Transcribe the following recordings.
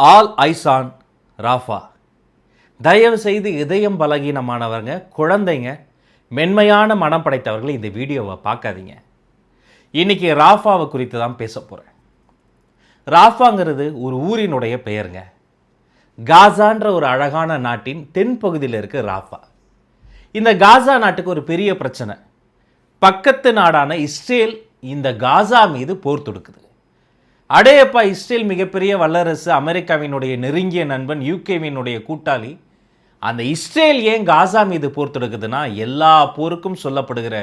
All eyes on Rafah. தயவு செய்து இதயம் பலகீனமானவங்க, குழந்தைங்க, மென்மையான மனம் படைத்தவர்கள் இந்த வீடியோவை பார்க்காதீங்க. இன்னைக்கு ராஃபாவை குறித்து தான் பேச போகிறேன். ராஃபாங்கிறது ஒரு ஊரினுடைய பெயருங்க. காசான்ற ஒரு அழகான நாட்டின் தென்பகுதியில் இருக்க ராஃபா. இந்த காசா நாட்டுக்கு ஒரு பெரிய பிரச்சனை. பக்கத்து நாடான இஸ்ரேல் இந்த காசா மீது போர் தொடுக்குது. அடேயப்பா, இஸ்ரேல் மிகப்பெரிய வல்லரசு, அமெரிக்காவினுடைய நெருங்கிய நண்பன், யூகேவினுடைய கூட்டாளி. அந்த இஸ்ரேல் ஏன் காசா மீது போர் தொடுக்குதுன்னா, எல்லா போருக்கும் சொல்லப்படுகிற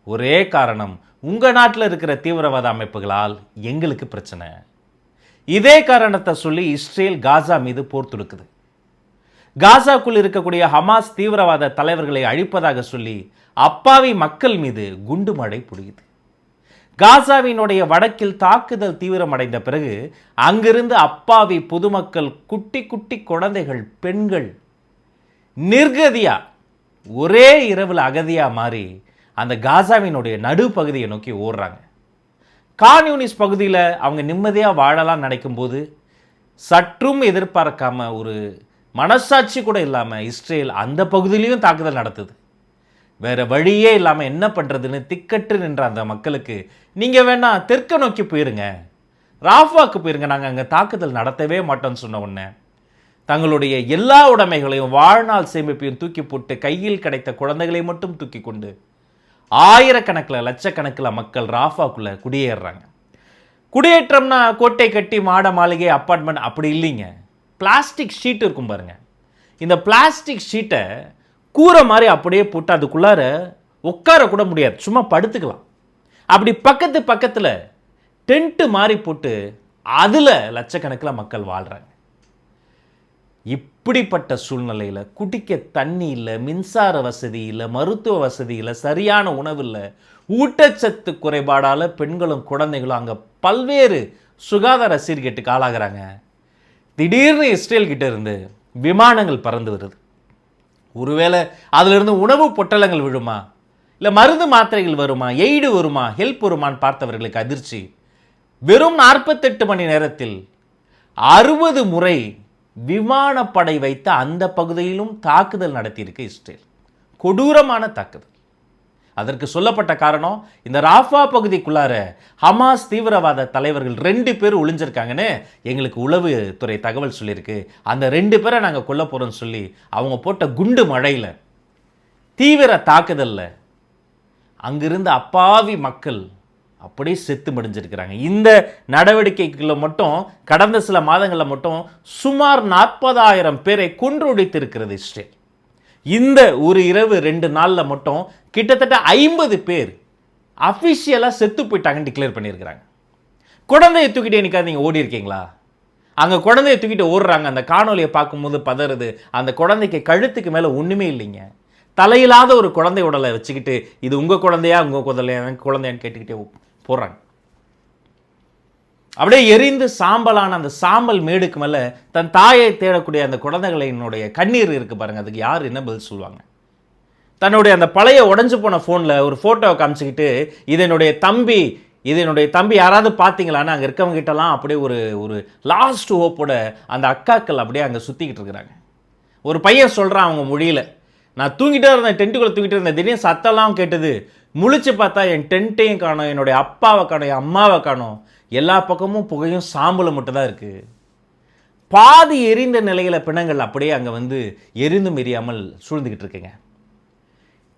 ஒரே காரணம், உங்கள் நாட்டில் இருக்கிற தீவிரவாத அமைப்புகளால் எங்களுக்கு பிரச்சனை. இதே காரணத்தை சொல்லி இஸ்ரேல் காசா மீது போர் தொடுக்குது. காசாக்குள் இருக்கக்கூடிய ஹமாஸ் தீவிரவாத தலைவர்களை அழிப்பதாக சொல்லி அப்பாவி மக்கள் மீது குண்டு மழை பொழியுது. காசாவினுடைய வடக்கில் தாக்குதல் தீவிரமடைந்த பிறகு அங்கிருந்து அப்பாவி பொதுமக்கள், குட்டி குட்டி குழந்தைகள், பெண்கள் நிர்கதியா ஒரே இரவில் அகதியா மாறி அந்த காசாவினுடைய நடுப்பகுதியை நோக்கி ஓடுறாங்க. கான்யூனிஸ் பகுதியில் அவங்க நிம்மதியாக வாழலாம் நினைக்கும் போது சற்றும் எதிர்பார்க்காம, ஒரு மனசாட்சி கூட இல்லாமல் இஸ்ரேல் அந்த பகுதியிலையும் தாக்குதல் நடத்துது. வேற வழியே இல்லாமல் என்ன பண்ணுறதுன்னு திக்கற்று நின்ற அந்த மக்களுக்கு, நீங்கள் வேணா தெற்க நோக்கி போயிருங்க, ராஃபாக்கு போயிருங்க, நாங்கள் அங்கே தாக்குதல் நடத்தவே மாட்டோம்னு சொன்ன உடனே தங்களுடைய எல்லா உடைமைகளையும், வாழ்நாள் சேமிப்பையும் தூக்கி போட்டு கையில் கிடைத்த குழந்தைகளை மட்டும் தூக்கி கொண்டு ஆயிரக்கணக்கில் லட்சக்கணக்கில் மக்கள் ராஃபாக்குள்ளே குடியேறுறாங்க. குடியேற்றம்னா கோட்டை கட்டி மாட மாளிகை அப்பார்ட்மெண்ட் அப்படி இல்லைங்க. பிளாஸ்டிக் ஷீட் இருக்கும் பாருங்க. இந்த பிளாஸ்டிக் ஷீட்டை கூரை மாதிரி அப்படியே போட்டு அதுக்குள்ளார உட்கார கூட முடியாது, சும்மா படுத்துக்கலாம். அப்படி பக்கத்தில் டென்ட்டு மாதிரி போட்டு அதில் லட்சக்கணக்கில் மக்கள் வாழ்கிறாங்க. இப்படிப்பட்ட சூழ்நிலையில் குடிக்க தண்ணி இல்லை, மின்சார வசதி இல்லை, மருத்துவ வசதி இல்லை, சரியான உணவு இல்லை, ஊட்டச்சத்து குறைபாடால் பெண்களும் குழந்தைகளும் அங்கே பல்வேறு சுகாதார சீர்கேட்டுக்கு ஆளாகிறாங்க. திடீர்னு இஸ்ரேல் கிட்ட இருந்து விமானங்கள் பறந்து வருது. ஒருவேளை அதிலிருந்து உணவு பொட்டலங்கள் விழுமா, இல்லை மருந்து மாத்திரைகள் வருமா, எய்டு வருமா, ஹெல்ப் வருமான்னு பார்த்தவர்களுக்கு அதிர்ச்சி. வெறும் 48 மணி நேரத்தில் 60 முறை விமானப்படை வைத்த அந்த பகுதியிலும் தாக்குதல் நடத்தியிருக்கு இஸ்ரேல். கொடூரமான தாக்குதல். அதற்கு சொல்லப்பட்ட காரணம், இந்த ராஃபா பகுதிக்குள்ளார ஹமாஸ் தீவிரவாத தலைவர்கள் 2 பேர் ஒளிஞ்சிருக்காங்கன்னு எங்களுக்கு உளவுத்துறை தகவல் சொல்லியிருக்கு. அந்த 2 பேரை நாங்கள் கொல்ல போகிறோம்னு சொல்லி அவங்க போட்ட குண்டு மழையில், தீவிர தாக்குதலில் அங்கிருந்து அப்பாவி மக்கள் அப்படியே செத்து மடிஞ்சிருக்கிறாங்க. இந்த நடவடிக்கைகளில் மட்டும் கடந்த சில மாதங்களில் மட்டும் சுமார் 40,000 பேரை கொன்றொழித்திருக்கிறது இஸ்ரேல். இந்த ஒரு இரவு 2 நாளில் மட்டும் கிட்டத்தட்ட 50 பேர் அஃபிஷியலாக செத்து போயிட்டாங்கன்னு டிக்ளேர் பண்ணியிருக்கிறாங்க. குழந்தையை தூக்கிட்டு என்னைக்காவது நீங்கள் ஓடி இருக்கீங்களா? அங்கே குழந்தையை தூக்கிட்டு ஓடுறாங்க. அந்த காணொலியை பார்க்கும்போது பதறுது. அந்த குழந்தைக்கு கழுத்துக்கு மேலே ஒன்றுமே இல்லைங்க. தலையில்லாத ஒரு குழந்தை உடலை வச்சுக்கிட்டு, இது உங்கள் குழந்தையா உங்கள் குழந்தையான்னு கேட்டுக்கிட்டே போடுறாங்க. அப்படியே எரிந்து சாம்பலான அந்த சாம்பல் மேடுக்கு மேலே தன் தாயை தேடக்கூடிய அந்த குழந்தைகளினுடைய கண்ணீர் இருக்கு பாருங்க. அதுக்கு யார் என்ன பதில் சொல்லுவாங்க? தன்னுடைய அந்த பழைய உடஞ்சு போன ஃபோனில் ஒரு ஃபோட்டோவை காமிச்சிக்கிட்டு, இது என்னுடைய தம்பி யாராவது பார்த்தீங்களான்னு அங்கே இருக்கவங்க கிட்டலாம் அப்படியே ஒரு லாஸ்ட் ஹோப்போட அந்த அக்காக்கள் அப்படியே அங்கே சுற்றிக்கிட்டு இருக்கிறாங்க. ஒரு பையன் சொல்கிறான் அவங்க மொழியில், நான் தூங்கிட்டே இருந்தேன், டென்ட்டுக்குள்ளே தூங்கிட்டே இருந்தேன், திடீர்னு சத்தம்லாம் கேட்டது, முழிச்சு பார்த்தா என் டென்ட்டையும் காணோம், என்னுடைய அப்பாவை காணோம், என் அம்மாவை காணோம், எல்லா பக்கமும் புகையும் சாம்பலும் மட்டும் தான் இருக்குது. பாதி எரிந்த நிலையில் பிணங்கள் அப்படியே அங்கே எரிந்தும் எரியாமல் சூழ்ந்துக்கிட்டு இருக்குங்க.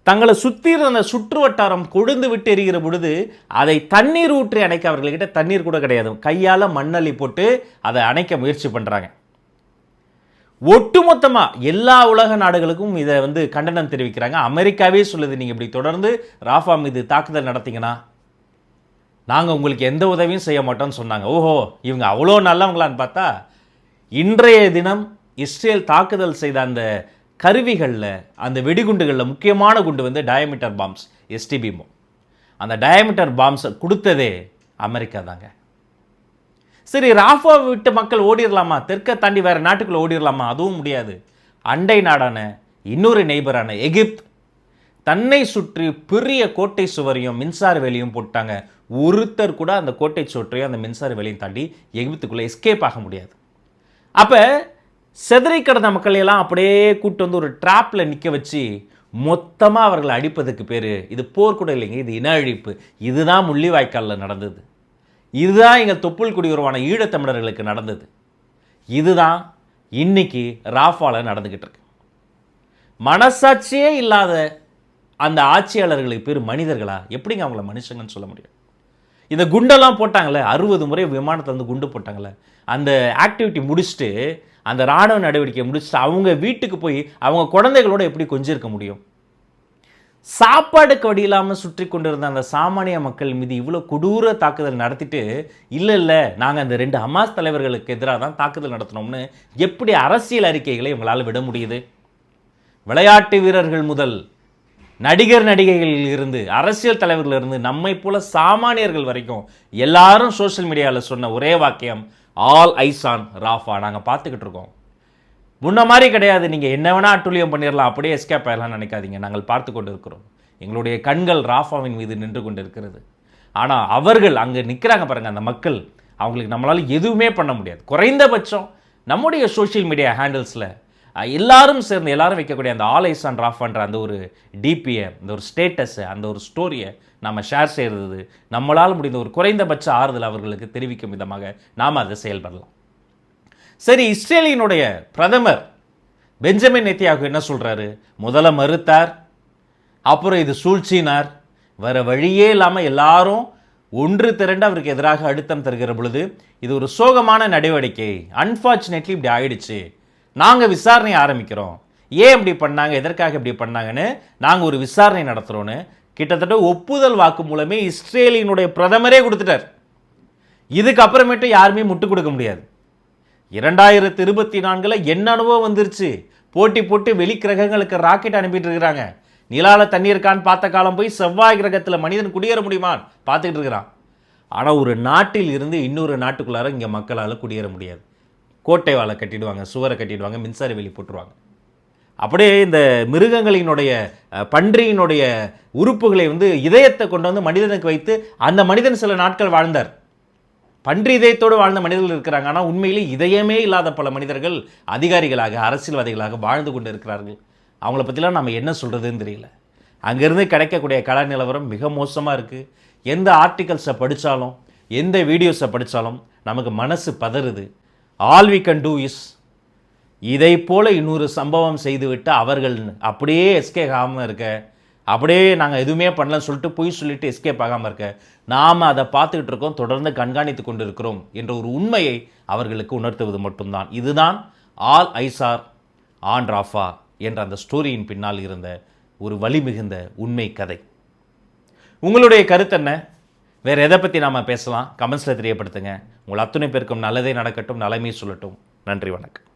தங்களை சுற்றி இருந்த சுற்று வட்டாரம் கொழுந்து விட்டு எரிகிற பொழுது அதை தண்ணீர் ஊற்றி அணைக்க அவர்கள்கிட்ட தண்ணீர் கூட கிடையாது. கையால் மண்ணள்ளி போட்டு அதை அணைக்க முயற்சி பண்ணுறாங்க. ஒட்டுமொத்தமாக எல்லா உலக நாடுகளுக்கும் இதை கண்டனம் தெரிவிக்கிறாங்க. அமெரிக்காவே சொல்லுது, நீங்கள் இப்படி தொடர்ந்து ராஃபா மீது தாக்குதல் நடத்திங்கன்னா நாங்கள் உங்களுக்கு எந்த உதவியும் செய்ய மாட்டோம்னு சொன்னாங்க. ஓஹோ, இவங்க அவ்வளோ நல்லவங்களான்னு பார்த்தா, இன்றைய தினம் இஸ்ரேல் தாக்குதல் செய்த அந்த கருவிகளில், அந்த வெடிகுண்டுகளில் முக்கியமான குண்டு டயமீட்டர் பாம்ஸ், எஸ்டிபி. அந்த டயமீட்டர் பாம்ஸை கொடுத்ததே அமெரிக்கா தாங்க. சரி, ராஃபா விட்டு மக்கள் ஓடிடலாமா? தெற்க தாண்டி வேறு நாட்டுக்குள்ளே ஓடிடலாமா? அதுவும் முடியாது. அண்டை நாடான இன்னொரு நெய்பரான எகிப்த் தன்னை சுற்றி பெரிய கோட்டை சுவரையும் மின்சார வேலையும் போட்டாங்க. ஒருத்தர் கூட அந்த கோட்டை சுவற்றையும் அந்த மின்சார வேலையும் தாண்டி எகிப்துக்குள்ளே எஸ்கேப் ஆக முடியாது. அப்போ செதறி கிடந்த மக்கள் எல்லாம் அப்படியே கூட்டு வந்து ஒரு ட்ராப்பில் நிற்க வச்சு மொத்தமாக அவர்களை அடிப்பதுக்கு பேர் இது போர் கூட இல்லைங்க, இது இன அழிப்பு. இதுதான் முள்ளிவாய்க்காலில் நடந்தது. இதுதான் எங்கள் தொப்புள் குடியுறவான ஈழத்தமிழர்களுக்கு நடந்தது. இதுதான் இன்னைக்கு ராஃபாவில் நடந்துக்கிட்டு இருக்கு. மனசாட்சியே இல்லாத அந்த ஆட்சியாளர்களுக்கு பேர் மனிதர்களா? எப்படிங்க அவங்கள மனுஷங்கன்னு சொல்ல முடியும்? இந்த குண்டெல்லாம் போட்டாங்களே, 60 முறை விமானத்தை வந்து குண்டு போட்டாங்களே, அந்த ஆக்டிவிட்டி முடிச்சுட்டு, அந்த இராணுவ நடவடிக்கை முடிச்சுட்டு அவங்க வீட்டுக்கு போய் அவங்க குழந்தைகளோட எப்படி கொஞ்சிருக்க முடியும்? சாப்பாடுக்கு வழி இல்லாமல் சுற்றி கொண்டிருந்த அந்த சாமானிய மக்கள் மீது இவ்வளோ கொடூர தாக்குதல் நடத்திட்டு, இல்லை நாங்கள் அந்த 2 ஹமாஸ் தலைவர்களுக்கு எதிராக தான் தாக்குதல் நடத்தினோம்னு எப்படி அரசியல் அறிக்கைகளை உங்களால் விட முடியுது? விளையாட்டு வீரர்கள் முதல் நடிகர் நடிகைகளில் இருந்து அரசியல் தலைவர்கள் இருந்து நம்மை போல சாமானியர்கள் வரைக்கும் எல்லாரும் சோஷியல் மீடியாவில் சொன்ன ஒரே வாக்கியம், ஆல் ஐஸ் ஆன் ராஃபா. நாங்கள் பார்த்துக்கிட்டு இருக்கோம். முன்ன மாதிரி கிடையாது, நீங்கள் என்ன வேணால் அட்டுழியம் பண்ணிடலாம், அப்படியே எஸ்கேப் ஆயிடலாம் நினைக்காதீங்க. நாங்கள் பார்த்து கொண்டு இருக்கிறோம். எங்களுடைய கண்கள் ராஃபாவின் மீது நின்று கொண்டு இருக்கிறது. ஆனால் அவர்கள் அங்கே நிற்கிறாங்க பாருங்கள், அந்த மக்கள், அவங்களுக்கு நம்மளால் எதுவுமே பண்ண முடியாது. குறைந்தபட்சம் நம்முடைய சோஷியல் மீடியா ஹேண்டில்ஸில் எல்லாரும் சேர்ந்து எல்லாரும் வைக்கக்கூடிய அந்த ஆல் ஐஸ் ஆன் ராஃபான்ற அந்த ஒரு டிபியை, அந்த ஒரு ஸ்டேட்டஸை, அந்த ஒரு ஸ்டோரியை நம்ம ஷேர் செய்கிறது நம்மளால் முடிந்த ஒரு குறைந்தபட்ச ஆறுதல் அவர்களுக்கு தெரிவிக்கும் விதமாக நாம் அதை செயல்படலாம். சரி, இஸ்ரேலினுடைய பிரதமர் பெஞ்சமின் நெத்தன்யாகு என்ன சொல்கிறாரு? முதல்ல மறுத்தார், அப்புறம் இது சூழ்ச்சினார். வேறு வழியே இல்லாமல் எல்லாரும் ஒன்று திரண்டு அவருக்கு எதிராக அழுத்தம் தருகிற பொழுது இது ஒரு சோகமான நடவடிக்கை, அன்ஃபார்ச்சுனேட்லி இப்படி ஆயிடுச்சு, நாங்கள் விசாரணை ஆரம்பிக்கிறோம், ஏன் இப்படி பண்ணாங்க, எதற்காக இப்படி பண்ணாங்கன்னு நாங்கள் ஒரு விசாரணை நடத்துகிறோன்னு கிட்டத்தட்ட ஒப்புதல் வாக்கு மூலமே இஸ்ரேலினுடைய பிரதமரே கொடுத்துட்டார். இதுக்கு அப்புறமேட்டு யாருமே முட்டு கொடுக்க முடியாது. 2024 என்ன அனுபவம் வந்துருச்சு? போட்டி வெளிக்கிரகங்களுக்கு ராக்கெட் அனுப்பிட்டு இருக்கிறாங்க. நிலால தண்ணி இருக்கான்னு பார்த்த காலம் போய் செவ்வாய் கிரகத்தில் மனிதன் குடியேற முடியுமான்னு பார்த்துக்கிட்டு இருக்கிறான். ஆனால் ஒரு நாட்டில் இருந்து இன்னொரு நாட்டுக்குள்ளார இங்கே மக்களால் குடியேற முடியாது. கோட்டை வாழை கட்டிடுவாங்க, சுவரை கட்டிடுவாங்க, மின்சார வேலி போட்டுருவாங்க. அப்படியே இந்த மிருகங்களினுடைய பன்றியினுடைய உறுப்புகளை வந்து இதயத்தை கொண்டு வந்து மனிதனுக்கு வைத்து அந்த மனிதன் சில நாட்கள் வாழ்ந்தார். பன்றி இதயத்தோடு வாழ்ந்த மனிதர்கள் இருக்கிறாங்க. ஆனால் உண்மையிலே இதயமே இல்லாத பல மனிதர்கள் அதிகாரிகளாக, அரசியல்வாதிகளாக வாழ்ந்து கொண்டு இருக்கிறார்கள். அவங்கள பற்றிலாம் நம்ம என்ன சொல்கிறதுன்னு தெரியல. அங்கேருந்து கிடைக்கக்கூடிய கல நிலவரம் மிக மோசமாக இருக்குது. எந்த ஆர்டிகல்ஸை படித்தாலும், எந்த வீடியோஸை படித்தாலும் நமக்கு மனசு பதறுது. All we can do is, இதை போல் இன்னொரு சம்பவம் செய்துவிட்டு அவர்கள் அப்படியே எஸ்கேப் ஆகாமல் இருக்க, அப்படியே நாங்கள் எதுவுமே பண்ணலன்னு சொல்லிட்டு பொய் சொல்லிட்டு எஸ்கேப் ஆகாமல் இருக்க, நாம் அதை பார்த்துக்கிட்டு இருக்கோம், தொடர்ந்து கண்காணித்து கொண்டு இருக்கிறோம் என்ற ஒரு உண்மையை அவர்களுக்கு உணர்த்துவது மட்டும்தான். இதுதான் ஆல் ஐசார் ஆன் ராஃபா என்ற அந்த ஸ்டோரியின் பின்னால் இருந்த ஒரு வலிமிகுந்த உண்மை கதை. உங்களுடைய கருத்து என்ன? வேறு எதை பற்றி நாம் பேசலாம்? கமெண்ட்ஸில் தெரியப்படுத்துங்க. உங்கள் அத்துணை பேருக்கும் நல்லதே நடக்கட்டும், நலமே சொல்லட்டும். நன்றி, வணக்கம்.